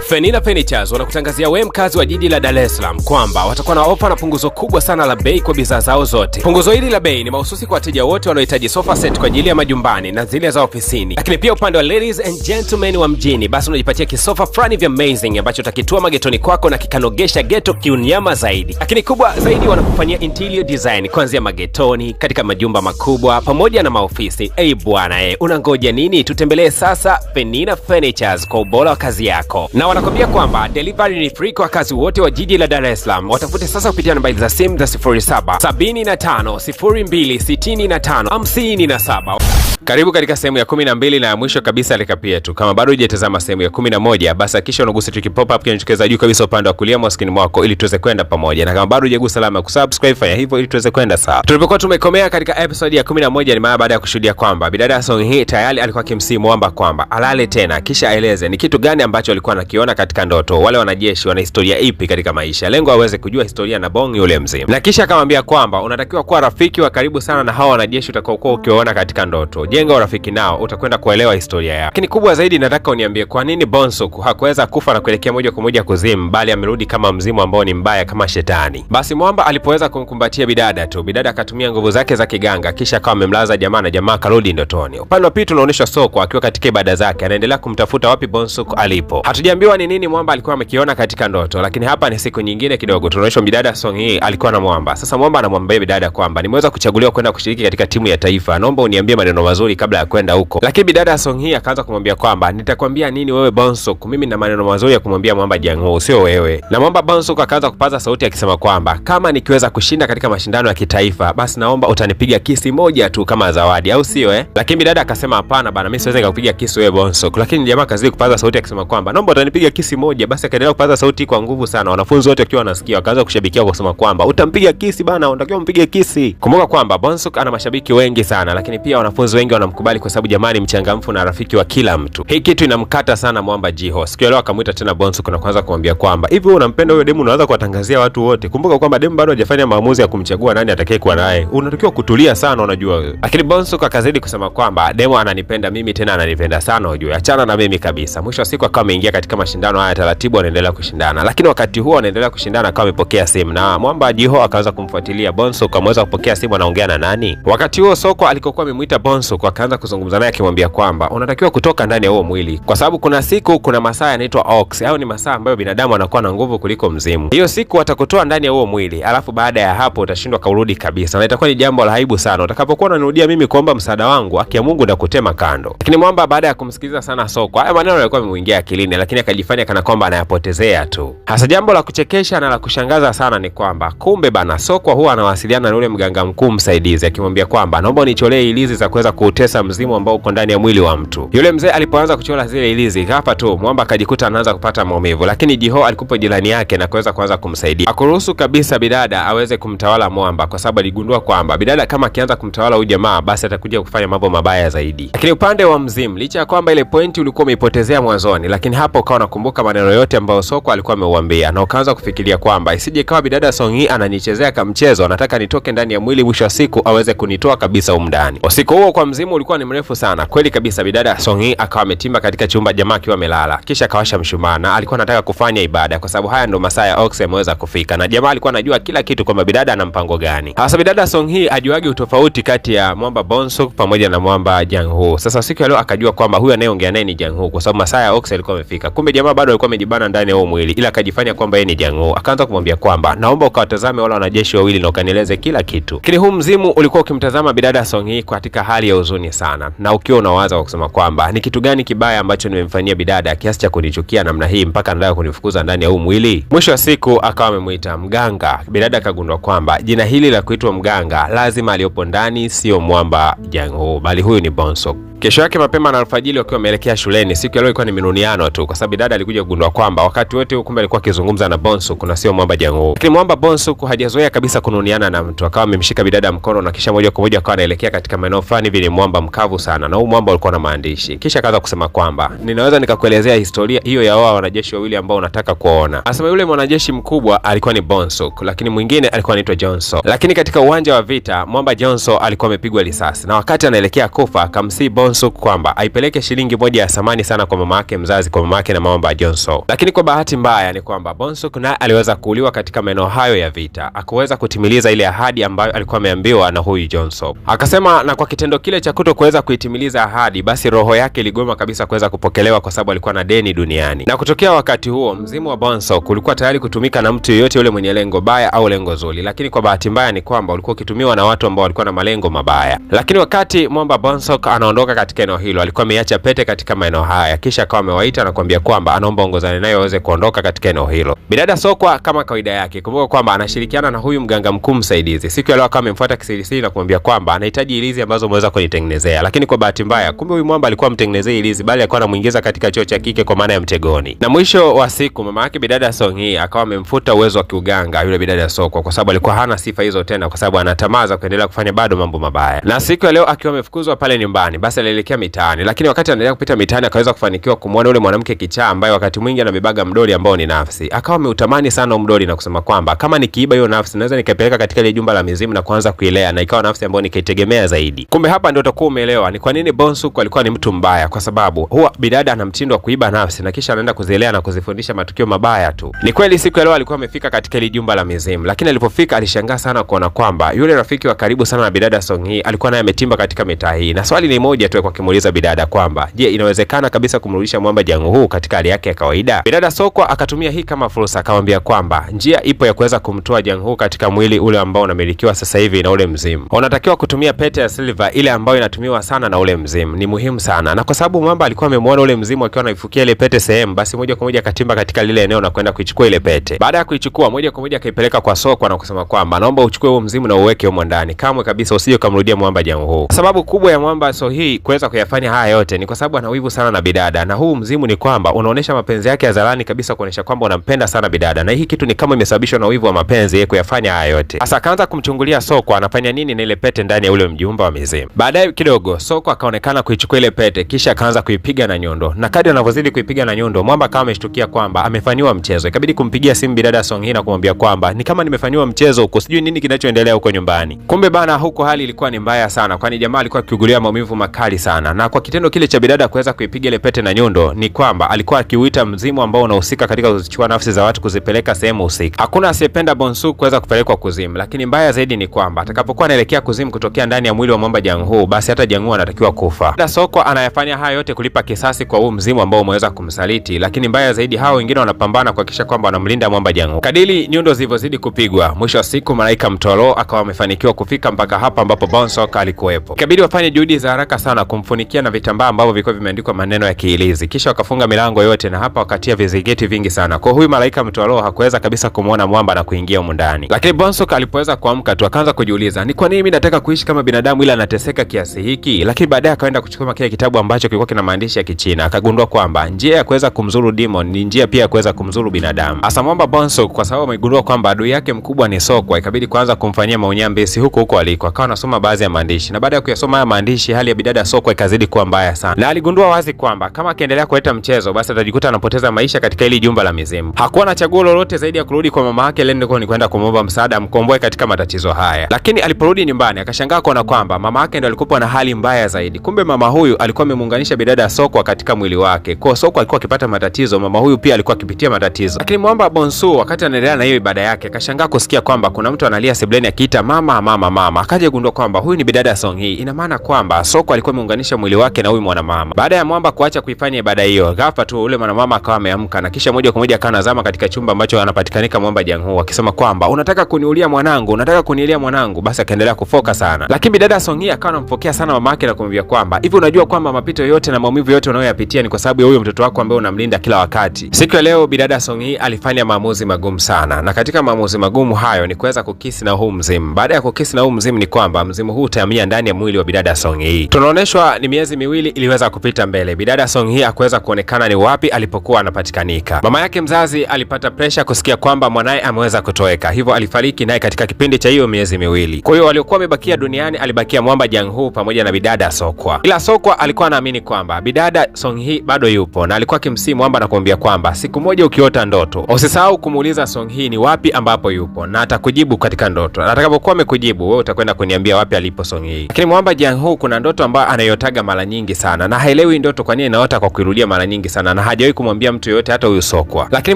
Fenina Furnitures wanakutangazia wewe mkazi wa jiji la Dar es Salaam kwamba watakuwa na ofa na punguzo kubwa sana la bei kwa bidhaa zao zote. Punguzo hili la bei ni mahususi kwa wateja wote wanaohitaji sofa set kwa ajili ya majumbani na zile za ofisini. Lakini pia upande wa ladies and gentlemen wa mjini, basi unajipatia kisofa fulani vya amazing ambacho utakitua magetoni kwako na kikanogesha geto kiunyama zaidi. Lakini kubwa zaidi, wanakufanyia interior design kuanzia magetoni, katika majumba makubwa pamoja na maofisi. Bwana unangoja nini? Tutembelee sasa Fenina Furnitures kwa ubora wa kazi yako. Na wanakwambia kwamba delivery ni free kwa wakazi wote wa jiji la Dar es Salaam. Watafute sasa kupitia namba za simu za 0775026557. Karibu katika sehemu ya 12 na ya mwisho kabisa recap yetu. Kama bado hujatazama sehemu ya 11, basi hakikisha unagusa triki pop up kinachokeza juu kabisa upande wa kulia mwa screen mwako ili tuweze kwenda pamoja. Na kama bado hujagusa alama ya kusubscribe, fanya hivyo ili tuweze kwenda sawa. Tulipokuwa tumekomea katika episode ya 11 ni mara baada ya kushuhudia kwamba bidada Song Hee tayari alikuwa kimsimuomba kwamba alale tena kisha aeleze ni kitu gani ambacho alikuwa anakiona katika ndoto. Wale wanajeshi wana historia ipi katika maisha, lengo aweze kujua historia na Bong yule mzima. Na kisha akamwambia kwamba unatakiwa kuwa rafiki wa karibu sana na hao wanajeshi utakaokuwa ukiwaona katika ndoto. Jenga urafiki nao, utakwenda kuelewa historia yao. Lakini kubwa zaidi, nataka uniambie kwa nini Bong-sook hakuweza kufa na kuelekea moja kwa moja kuzimu, bali amerudi kama mzimu ambao ni mbaya kama shetani. Basi mwamba alipoweza kumkumbatia bidada tu, bidada akatumia nguvu zake za kiganga kisha akawa amemlaza jamaa na jamaa karudi ndotoni. Upande wa pili tunaonyesha Soko akiwa katika ibada zake anaendelea kumtafuta wapi Bong-sook alipo. Hatujaambiwa ni nini mwamba alikuwa amekiona katika ndoto, lakini hapa ni siku nyingine kidogo. Tunaonyesha bidada Song Hee alikuwa na mwamba. Sasa mwamba anamwambia bidada kwamba nimeweza kuchaguliwa kwenda kushiriki katika timu ya taifa, naomba uniambie maneno mazuri kabla ya kwenda huko. Lakini bidada Song Hee akaanza kumwambia kwamba nitakwambia nini wewe Bong-sook, mimi na maneno mazuri ya kumwambia mwamba Jang-ho, sio wewe. Na mwamba Bong-sook akaanza kupaza sauti akisema kwamba kama nikiweza kushinda katika mashindano ya kitaifa, basi naomba utanipiga kisi moja tu kama zawadi, au sio Lakini bidada akasema hapana bana, mimi siwezi kukupiga kisi wewe Bong-sook. Lakini jamaa kazidi kupaza sauti akisema kwamba naomba utanipiga kisi moja. Basi akaendelea kupaza sauti kwa nguvu sana. Wanafunzi wote wakiwa wanasikia wakaanza kushabikia kwa kusema kwamba utampiga kisi bana, unatakiwa umpige kisi. Kumbuka kwamba Bong-sook ana mashabiki wengi sana, lakini pia wanafunzi wengi wanamkubali kwa sababu jamani mchangamfu na rafiki wa kila mtu. Hii kitu inamkata sana mwamba Jiho. Siku leo akamuita tena Bong-sook na kuanza kumwambia kwamba hivi wewe unampenda huyo demu, unaanza kuwatangazia watu wote. Kumbuka kwamba demu bado hajafanya maamuzi ya kumchagua nani atakayekuwa naye. Unatakiwa kutulia sana unajua wewe. Lakini Bong-sook akazidi kusema kwamba demu ananipenda mimi, tena ananipenda sana unajua. Achana na mimi kabisa. Mwisho wa siku akawa ameingia katika mashindano haya taratibu, anaendelea kushindana. Lakini wakati huo anaendelea kushindana akawa amepokea simu na mwamba Jiho akaanza kumfuatilia Bong-sook. Ameweza kupokea simu, anaongea na nani? Wakati huo Soko alikokuwa amemuita Bong-sook akaanza kuzungumza naye akimwambia kwamba unatakiwa kutoka ndani ya huo mwili, kwa sababu kuna siku kuna masaa yanaitwa ox, au ni masaa ambayo binadamu anakuwa na nguvu kuliko mzimu. Hiyo siku watakutoa ndani ya huo mwili, alafu baada ya hapo utashindwa kurudi kabisa, na itakuwa ni jambo la aibu sana utakapokuwa unanirudia mimi kuomba msaada wangu, akia Mungu na kutema kando. Lakini mwamba baada ya kumsikiliza sana Soko, haya maneno yalikuwa yamemuingia akilini, lakini akajifanya kana kwamba anayapotezea tu. Hasa jambo la kuchekesha na la kushangaza sana ni kwamba kumbe bana Soko huwa anawasiliana na yule mganga mkuu msaidizi akimwambia kwamba naomba unicholee ilizi za kuweza kuutesa mzimu ambao uko ndani ya mwili wa mtu. Yule mzee alipoanza kuchora zile ilizi, hapa tu mwamba akajikuta anaanza kupata maumivu, lakini Jiho alikuwa jirani yake na kuanza kumsaidia. Hakuruhusu kabisa bidada aweze kumtawala mwamba, kwa sababu aligundua kwamba bidada kama akianza kumtawala huyu jamaa basi atakuja kufanya mambo mabaya zaidi. Lakini upande wa mzimu, licha ya kwamba ile pointi ulikuwa umeipotezea mwanzoni, lakini hapo ukawa unakumbuka maneno yote ambayo Soko alikuwa ameuambia na ukaanza kufikiria kwamba isije kawa bidada Song Hee ananichezea kama mchezo, anataka nitoke ndani ya mwili, mwisho wa siku aweze kunitoa kabisa umndani. Usiku huo kwa mzimu ulikuwa ni mrefu sana kweli kabisa. Bidada Song Hee akawa ametimba katika chumba jamaa akiwa amelala, kisha akawasha mshumaa na alikuwa anataka kufanya ibada, kwa sababu haya ndo masaa ya ox yameweza kufika, na jamaa alikuwa anajua kila kitu kwamba bidada ana mpango gani. Hasa bidada Song Hee ajuage utofauti kati ya mwamba Bong-sook pamoja na mwamba Jang-ho. Sasa siku ya leo akajua kwamba huyu anayeongea naye ni Jang-ho, kwa sababu masaa ya ox yalikuwa yamefika. Kumbe jamaa bado alikuwa amejibana ndani ya huo mwili, ila akajifanya kwamba yeye ni Jang-ho. Akaanza kumwambia kwamba naomba ukawatazame wale wanajeshi wawili na ukanieleze kila kitu. Lakini huu mzimu ulikuwa ukimtazama bidada Song Hee katika hali ya huzuni sana, na ukiwa unawaza kwa kusema kwamba ni kitu gani kibaya ambacho nimemfanyia bidada kiasi cha kunichukia namna hii mpaka anataka kunifukuza ndani ya huu mwili. Mwisho wa siku akawa amemuita mganga. Bidada akagundua kwamba jina hili la kuitwa mganga lazima aliyopo ndani sio mwamba Jang-ho, bali huyu ni Bong-sook. Kesho yake mapema na alfajiri wakiwa wameelekea shuleni, siku ya leo ilikuwa ni minuniano tu, kwa sababu dada alikuja kugundua kwamba wakati wote kumbe alikuwa akizungumza na Bong-sook na sio mwamba Jang-ho. Lakini mwamba Bong-sook hajazoea kabisa kununiana na mtu, akawa amemshika bidada mkono na kisha moja kwa moja akawa anaelekea katika maeneo fulani vile mwamba mkavu sana, na huu mwamba ulikuwa na maandishi. Kisha akaanza kusema kwamba ninaweza nikakuelezea historia hiyo ya wao wanajeshi wawili ambao unataka kuona. Anasema yule mwanajeshi mkubwa alikuwa ni Bong-sook, lakini mwingine alikuwa anaitwa Jonso. Lakini katika uwanja wa vita mwamba Jonso alikuwa amepigwa risasi, na wakati anaelekea kufa akamsii Bong Bonsuk kwamba aipeleke shilingi moja ya thamani sana kwa mama yake mzazi, kwa mama yake na Mwamba Jonso. Lakini kwa bahati mbaya ni kwamba Bonsuk naye aliweza kuuliwa katika maeneo hayo ya vita. Akuweza kutimiliza ile ahadi ambayo alikuwa ameambiwa na huyu Jonso. Akasema na kwa kitendo kile cha kutokuweza kuitimiliza ahadi, basi roho yake iligoma kabisa kuweza kupokelewa kwa sababu alikuwa na deni duniani. Na kutokea wakati huo mzimu wa Bonsuk ulikuwa tayari kutumika na mtu yeyote yule mwenye lengo baya au lengo zuri. Lakini kwa bahati mbaya ni kwamba ulikuwa ukitumiwa na watu ambao walikuwa na malengo mabaya. Lakini wakati Mwamba Bonsuk anaondoka katika eneo hilo, alikuwa ameacha pete katika maeneo haya, kisha akawa amewaita na kuambia kwamba anaomba ongozane naye waweze kuondoka katika eneo hilo. Bidada Sokwa kama kawaida yake, kumbuka kwamba anashirikiana na huyu mganga mkuu msaidizi. Siku ya leo akawa amemfuata kisirisiri na kumwambia kwamba anahitaji ilizi ambazo umeweza kunitengenezea. Lakini kwa bahati mbaya, kumbe huyu Mwamba alikuwa amtengenezea ilizi, bali alikuwa anamuingiza katika choo cha kike kwa maana ya mtegoni. Na mwisho wa siku mama yake Bidada Songhee akawa amemfuta uwezo wa kiuganga yule Bidada Sokwa, kwa sababu alikuwa hana sifa hizo tena, kwa sababu anatamaza kuendelea kufanya bado mambo mabaya. Na siku ya leo akiwa amefukuzwa pale nyumbani, basi alielekea mitaani. Lakini wakati anaendelea kupita mitaani, akaweza kufanikiwa kumwona yule mwanamke kichaa ambaye wakati mwingi anabebaga mdoli ambao ni nafsi. Akawa ameutamani sana mdoli na kusema kwamba kama nikiiba hiyo nafsi naweza nikapeleka katika ile jumba la mizimu na kuanza kuilea na ikawa nafsi ambayo nikaitegemea zaidi. Kumbe hapa ndio utakuwa umeelewa ni kwa nini Bonsuk alikuwa ni mtu mbaya, kwa sababu huwa bidada ana mtindo wa kuiba nafsi na kisha anaenda kuzilea na kuzifundisha matukio mabaya tu. Ni kweli siku ya leo alikuwa amefika katika ile jumba la mizimu, lakini alipofika alishangaa sana kuona kwamba yule rafiki wa karibu sana na Bidada Songhee alikuwa naye ametimba katika mitaa hii. Na swali ni moja tu kwa kimuuliza bidada kwamba je, inawezekana kabisa kumrudisha Mwamba Janghu katika hali yake ya kawaida? Bidada Sokwa akatumia hii kama fursa, akamwambia kwamba njia ipo ya kuweza kumtoa Janghu katika mwili ule ambao unamilikiwa sasa hivi na ule mzimu. Unatakiwa kutumia pete ya silver ile ambayo inatumiwa sana na ule mzimu. Ni muhimu sana. Na kwa sababu Mwamba alikuwa amemwona ule mzimu akiwa anaifukia ile pete sehemu, basi moja kwa moja akatimba katika lile eneo na kwenda kuichukua ile pete. Baada ya kuichukua moja kwa moja akaipeleka kwa Sokwa na kusema kwamba naomba uchukue huo mzimu na uweke humo ndani. Kamwe kabisa usije kumrudia Mwamba Janghu. Sababu kubwa ya Mwamba Songhee kuweza kuyafanya haya yote ni kwa sababu ana wivu sana na bidada, na huu mzimu ni kwamba unaonesha mapenzi yake hadharani kabisa, kuonesha kwamba unampenda sana bidada, na hii kitu ni kama imesababishwa na wivu wa mapenzi yeye kuyafanya haya yote. Sasa akaanza kumchungulia Sokwa anafanya nini na ile pete ndani ya ule mjumba wa mizimu. Baadaye kidogo Sokwa akaonekana kuichukua ile pete kisha akaanza kuipiga na nyundo, na kadri anavyozidi kuipiga na nyundo Mwamba kama ameshtukia kwamba amefanywa mchezo. Ikabidi kumpigia simu Bidada Songhee na kumwambia kwamba ni kama nimefanywa mchezo huko, sijui nini kinachoendelea huko nyumbani. Kumbe bana, huko hali ilikuwa ni mbaya sana, kwani jamaa alikuwa akiugulia maumivu makali sana. Na kwa kitendo kile cha bidada kuweza kuipiga ile pete na nyundo ni kwamba alikuwa akiuita mzimu ambao unahusika katika kuzichukua nafsi za watu kuzipeleka sehemu husika. Hakuna asiyependa Bonsuk kuweza kupelekwa kuzimu, lakini mbaya zaidi ni kwamba atakapokuwa anaelekea kuzimu kutokea ndani ya mwili wa Mwamba Janghu, basi hata Janghu anatakiwa kufa. Bidada Sokwa anayafanya haya yote kulipa kisasi kwa huu mzimu ambao umeweza kumsaliti, lakini mbaya zaidi hao wengine wanapambana kuhakikisha kwamba wanamlinda Mwamba Janghu. Kadiri nyundo zilivyozidi kupigwa, mwisho wa siku malaika mtoro akawa amefanikiwa kufika mpaka hapa ambapo Bonsuk alikuwepo. Ikabidi wafanye juhudi za haraka sana kumfunikia na vitambaa ambavyo vilikuwa vimeandikwa maneno ya kiilizi, kisha wakafunga milango yote na hapa wakatia vizigeti vingi sana. Kwa huyu malaika mtoro hakuweza kabisa kumuona Mwamba na kuingia huko ndani. Lakini Bonsuk alipoweza kuamka tu akaanza kujiuliza, ni kwa nini mimi nataka kuishi kama binadamu ila nateseka kiasi hiki? Lakini baadaye akaenda kuchukua kile kitabu ambacho kilikuwa kina maandishi ya Kichina, akagundua kwamba njia ya kuweza kumzuru demon ni njia pia ya kuweza kumzuru binadamu. Hasa Mwamba Bonsuk kwa sababu amegundua kwamba adui yake mkubwa ni Sokwa, ikabidi kuanza kumfanyia maonyambesi huko aliko. Akawa anasoma baadhi ya maandishi, na baada ya kuyasoma haya maandishi hali ya bidada Sokwa ikazidi kuwa mbaya sana. Na aligundua wazi kwamba kama akiendelea kuleta mchezo basi atajikuta anapoteza maisha katika hili jumba la mizimu. Hakuwa na chaguo lolote zaidi ya kurudi kwa mama yake Lendeko, ni kwenda kumwomba msaada amkomboe katika matatizo haya. Lakini aliporudi nyumbani akashangaa kuona kwamba mama yake ndio alikuwa na hali mbaya zaidi. Kumbe mama huyu alikuwa amemuunganisha bidada Sokwa katika mwili wake. Kwa Sokwa alikuwa akipata matatizo, mama huyu pia alikuwa akipitia matatizo. Lakini Mwamba Bonsuk wakati anaendelea na hiyo ibada yake akashangaa kusikia kwamba kuna mtu analia sebleni akiita mama mama mama. Akaja kugundua kwamba huyu ni Bidada Songhee. Ina maana kwamba Sokwa alikuwa ameunganisha mwili wake na huyu mwanamama. Baada ya Mwamba kuacha kuifanya ibada hiyo, ghafla tu ule mwanamama akawa ameamka na kisha moja kwa moja akawa anazama katika chumba ambacho anapatikanika Mwamba Janghu akisema kwamba unataka kuniulia mwanangu, unataka kuniulia mwanangu. Basi akaendelea kufoka sana. Lakini Bidada Songhee akawa anampokea sana mama yake na kumwambia kwamba hivi unajua kwamba mapito yote na maumivu yote unayoyapitia ni kwa sababu ya huyo mtoto wako ambaye unamlinda kila wakati. Siku ya leo Bidada Songhee alifanya maamuzi magumu sana, na katika maamuzi magumu hayo ni kuweza kukisi na huu mzimu. Baada ya kukisi na huu mzimu ni kwamba mzimu huu utahamia ndani ya mwili wa Bidada Songhee. Tunaoneshwa ni miezi miwili iliweza kupita mbele. Bidada Songhee hakuweza kuonekana ni wapi alipokuwa anapatikanika. Mama yake mzazi alipata pressure kusikia kwamba mwanae ameweza kutoweka, hivyo alifariki naye katika kipindi cha hiyo miezi miwili. Kwa hiyo waliokuwa wamebakia duniani alibakia Mwamba Janghu pamoja na Bidada Sokwa. Ila Sokwa alikuwa anaamini kwamba Bidada Songhee bado yupo, na alikuwa akimsihi Mwamba na kumwambia kwamba siku moja ukiota ndoto usisahau kumuuliza Songhee ni wapi ambapo yupo na atakujibu katika ndoto. Na atakapokuwa amekujibu wewe utakwenda kuniambia wapi alipo Songhee. Lakini Mwamba Janghu kuna ndoto ambayo anayotaga mara nyingi sana na haelewi ndoto kwa nini inaota kwa kuirudia mara nyingi sana na hajawahi kumwambia mtu yoyote, hata huyu Sokwa. Lakini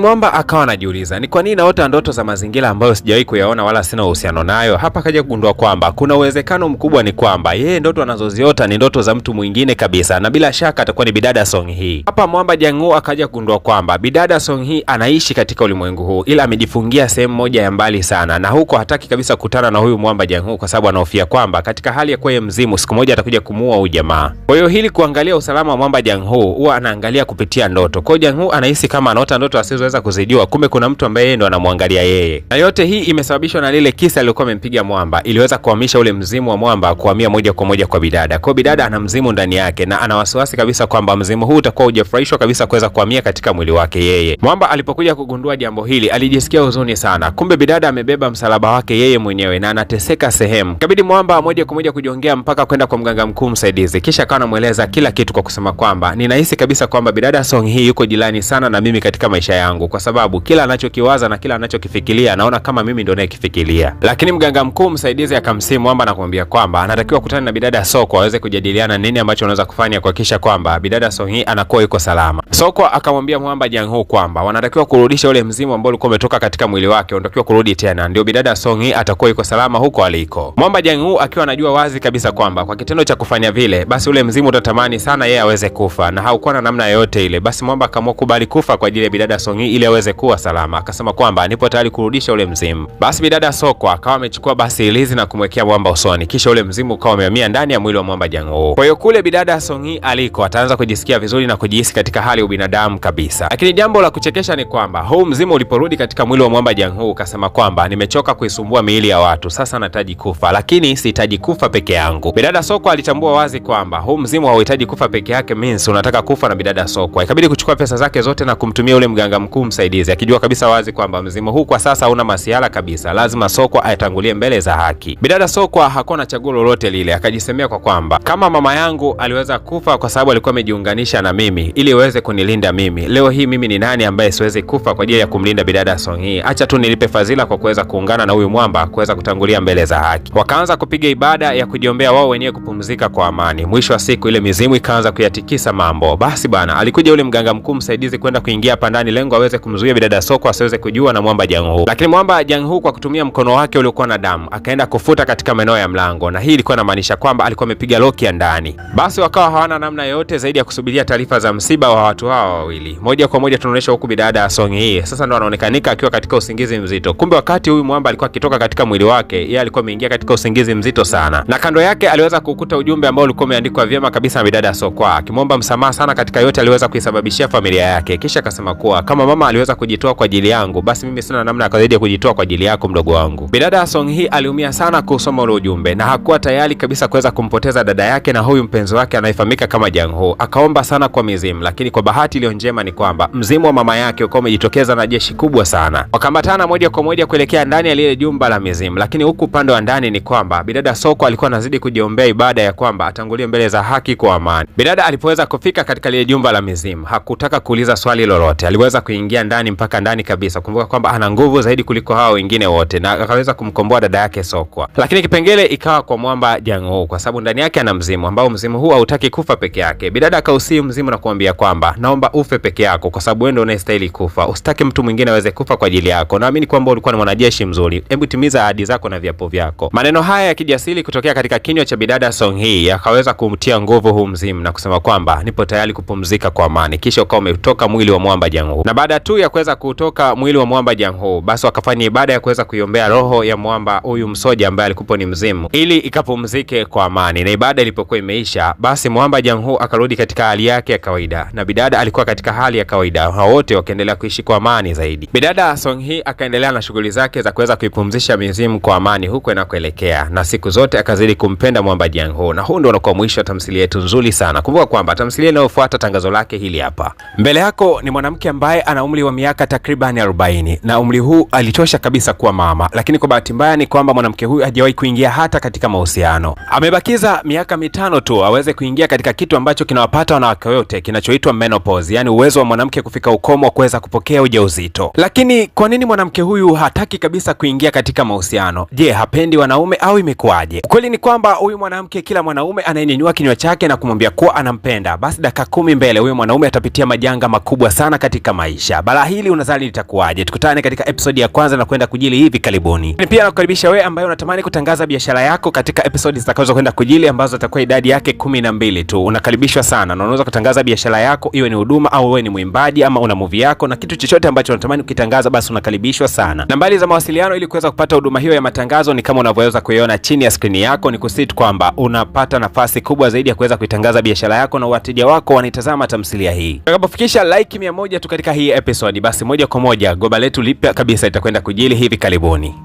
Mwamba akawa anajiuliza ni kwa nini naota ndoto za mazingira ambayo sijawahi kuyaona wala sina uhusiano nayo. Hapa akaja kugundua kwamba kuna uwezekano mkubwa ni kwamba yeye ndoto anazoziota ni ndoto za mtu mwingine kabisa, na bila shaka atakuwa ni bidada Songhee. Hapa Mwamba Jang-woo akaja kugundua kwamba bidada Songhee anaishi katika ulimwengu huu, ila amejifungia sehemu moja ya mbali sana, na huko hataki kabisa kukutana na huyu Mwamba Jang-woo kwa sababu anahofia kwamba katika hali ya kuwa mzimu siku moja atakuja kumuua huyu jamaa. Kwa hiyo hili kuangalia usalama wa Mwamba Jang-woo huwa anaangalia kupitia ndoto. Kwa hiyo Jang-woo anahisi kama anaota ndoto asizoweza kuzidiwa, kumbe kuna mtu ambaye yeye ndo anamwangalia yeye. Na yote hii imesababishwa na lile kisa alilokuwa amempiga Mwamba, iliweza kuhamisha ule mzimu wa Mwamba kuhamia moja kwa moja kwa bidada. Kwa bidada ana mzimu ndani yake na ana wasiwasi kabisa kwamba mzimu huu utakuwa hujafurahishwa kabisa kuweza kuhamia katika mwili wake yeye. Mwamba alipokuja kugundua jambo hili alijisikia huzuni sana. Kumbe bidada amebeba msalaba wake yeye mwenyewe na anateseka sehemu. Kabidi Mwamba moja kwa moja kujiongea mpaka kwenda kwa mganga mkuu msaidizi, kisha akawa anamueleza kila kitu kwa kusema kwamba ninahisi kabisa kwamba bidada Songhee yuko jirani sana na mimi katika maisha yangu, kwa sababu kila anachokiwaza na kila anachokifikiria naona kama mimi ndo nayekifikiria. Lakini mganga mkuu msaidizi akamsimu Mwamba na kumwambia kwamba anatakiwa kukutana na bidada Sokwa waweze kujadiliana nini ambacho wanaweza kufanya kuhakikisha kwamba bidada Songhee anakuwa yuko salama. Sokwa akamwambia Mwamba Jang-woo kwamba wanatakiwa kurudisha ule mzimu ambao ulikuwa umetoka katika mwili wake, unatakiwa kurudi tena, ndio bidada Songhee atakuwa yuko salama huko aliko. Mwamba Jang-woo akiwa anajua wazi kabisa kwamba kwa kitendo cha kufanya vile basi ule mzimu utatamani sana yeye aweze kufa na haukuwa na namna yoyote ile. Basi Mwamba akaamua kubali kufa kwa ajili ya bidada Songhee ili aweze kuwa salama. Akasema kwamba nipo tayari kurudisha ule mzimu. Basi bidada Sokwa akawa amechukua basi ilizi na kumwekea Mwamba usoni, kisha ule mzimu ukawa umehamia ndani ya mwili wa Mwamba Jang-woo. Kwa hiyo kule bidada Songhee aliko ataanza kujisikia vizuri na kujihisi katika hali ya ubinadamu kabisa. Lakini jambo la kuchekesha ni kwamba huu mzimu uliporudi katika mwili wa Mwamba Jang-woo ukasema kwamba nimechoka kuisumbua miili ya watu, sasa nahitaji kufa, lakini sihitaji kufa peke yangu. Bidada Sokwa alitambua wazi kwamba huu mzimu hauhitaji kufa peke yake, means unataka kufa na bidada Sokwa. Ikabidi kuchukua pesa zake zote na kumtumia ule mganga mkuu msaidizi, akijua kabisa wazi kwamba mzimu huu kwa sasa hauna masiala kabisa, lazima Sokwa atangulie mbele za haki. Bidada Sokwa hakuwa na chaguo lolote lile, akajisemea kwa kwamba kama mama yangu aliweza kufa kwa sababu alikuwa amejiunganisha na mimi ili aweze kunilinda mimi, leo hii mimi ni nani ambaye siwezi kufa kwa ajili ya kumlinda bidada Songhee? Acha tu nilipe fadhila kwa kuweza kuungana na huyu Mwamba kuweza kutangulia mbele za haki. Wakaanza kupiga ibada ya kujiombea wao wenyewe kupumzika kwa amani. Mwisho wa siku ile mizimu ikaanza kuyatikisa mambo. Basi bana, alikuja ule mganga mkuu msaidizi kwenda kuingia hapa ndani, lengo aweze kumzuia bidada Sokwa asiweze kujua na Mwamba Jang-woo. Lakini Mwamba Jang-woo kwa kutumia mkono wake uliokuwa na damu akaenda kufuta katika maeneo ya mlango, na hii ilikuwa inamaanisha kwamba alikuwa amepiga loki ya ndani. Basi wakawa hawana namna yoyote zaidi ya kusubiria taarifa za msiba wa watu hao wawili. Moja kwa moja tunaonyesha huku bidada Songhee sasa ndo anaonekanika akiwa katika usingizi mzito. Kumbe wakati huyu Mwamba alikuwa akitoka katika mwili wake, yeye alikuwa ameingia katika usingizi mzito sana, na kando yake aliweza kukuta ujumbe ambao ulikuwa umeandikwa vyema kabisa na bidada Sokwa, akimwomba msamaha sana katika yote aliweza kuisababishia familia yake. Kisha akasema kuwa kama mama aliweza kujitoa kwa ajili yangu, basi mimi sina namna zaidi ya kujitoa kwa ajili yako mdogo wangu. Bidada Songhee aliumia sana kusoma ule ujumbe na hakuwa tayari kabisa kuweza kumpoteza dada yake na huyu mpenzi wake anayefahamika kama Jang-woo. Akaomba sana kwa mizimu, lakini kwa bahati iliyo njema ni kwamba mzimu wa mama yake ulikuwa umejitokeza na jeshi kubwa sana. Wakambatana moja kwa moja kuelekea ndani ya lile jumba la mizimu, lakini huku upande wa ndani ni kwamba bidada Sokwa alikuwa anazidi kujiombea ibada ya kwamba atangulie mbele za haki kwa amani. Bidada alipoweza kufika katika lile jumba la mizimu hakutaka kuuliza swali lolote, aliweza kuingia ndani mpaka ndani kabisa, kumbuka kwamba ana nguvu zaidi kuliko hao wengine wote, na akaweza kumkomboa dada yake Sokwa. Lakini kipengele ikawa kwa Mwamba Jang-woo kwa sababu ndani yake ana mzimu ambao mzimu huu hautaki kufa peke yake. Bidada akausii mzimu na kuambia kwamba naomba ufe peke yako kwa sababu wewe ndio unastahili kufa, usitaki mtu mwingine aweze kufa kwa ajili yako. Naamini kwamba ulikuwa ni mwanajeshi mzuri, hebu timiza ahadi zako na viapo vyako. Maneno haya ya kijasiri kutokea katika kinywa cha bidada Songhee yakaweza kumtia nguvu huu mzimu na kusema kwamba nipo tayari kupumzika kwa amani. Kisha ukawa umetoka mwili wa Mwamba Jang-woo, na baada tu ya kuweza kutoka mwili wa Mwamba Jang-woo basi wakafanya ibada ya kuweza kuiombea roho ya Mwamba huyu msoja ambaye alikuwa ni mzimu ili ikapumzike kwa amani. Na ibada ilipokuwa imeisha, basi Mwamba Jang-woo akarudi katika hali yake ya kawaida na bidada alikuwa katika hali ya kawaida, wote wakaendelea kuishi kwa amani zaidi. Bidada Songhee akaendelea na shughuli zake za kuweza kuipumzisha mizimu kwa amani huko inakoelekea, na siku zote akazidi kumpenda Mwamba Jang-woo. Na huu ndio unakuwa mwisho wa tamthilia yetu nzuri sana. Kumbuka kwamba tamthilia inayofuata tangazo lake hili hapa. Mbele yako ni mwanamke ambaye ana umri wa miaka takriban 40 na umri huu alitosha kabisa kuwa mama, lakini kwa bahati mbaya ni kwamba mwanamke huyu hajawahi kuingia hata katika mahusiano. Amebakiza miaka 5 tu aweze kuingia katika kitu ambacho kinawapata wanawake wote kinachoitwa menopause, yani uwezo wa mwanamke kufika ukomo wa kuweza kupokea ujauzito. Lakini kwa nini mwanamke huyu hataki kabisa kuingia katika mahusiano? Je, hapendi wanaume au imekuaje? Kweli ni kwamba huyu mwanamke kila mwanaume anayenyanyua kinywa chake na kumwambia kuwa anampenda, basi dakika 10 mbele huyo mwanaume atapitia majanga makubwa sana katika maisha. Balaa hili unadhani litakuwaje? Tukutane katika episode ya kwanza na kwenda kujili hivi karibuni. Ni pia nakukaribisha wewe ambaye unatamani kutangaza biashara yako katika episode zitakazo kwenda kujili, ambazo zitakuwa idadi yake 12 tu. Unakaribishwa sana na unaweza kutangaza biashara yako, iwe ni huduma au wewe ni mwimbaji ama una movie yako, na kitu chochote ambacho unatamani kukitangaza, basi unakaribishwa sana. Nambari za mawasiliano ili kuweza kupata huduma hiyo ya matangazo ni kama unavyoweza kuiona chini ya screen yako. Ni kusit kwamba unapata nafasi kubwa zaidi ya kuweza kuitangaza biashara yako na wateja wako wanaitazama tamthilia hii. Tutakapofikisha like 100 tu katika hii episode, basi moja kwa moja goba letu lipya kabisa itakwenda kujili hivi karibuni.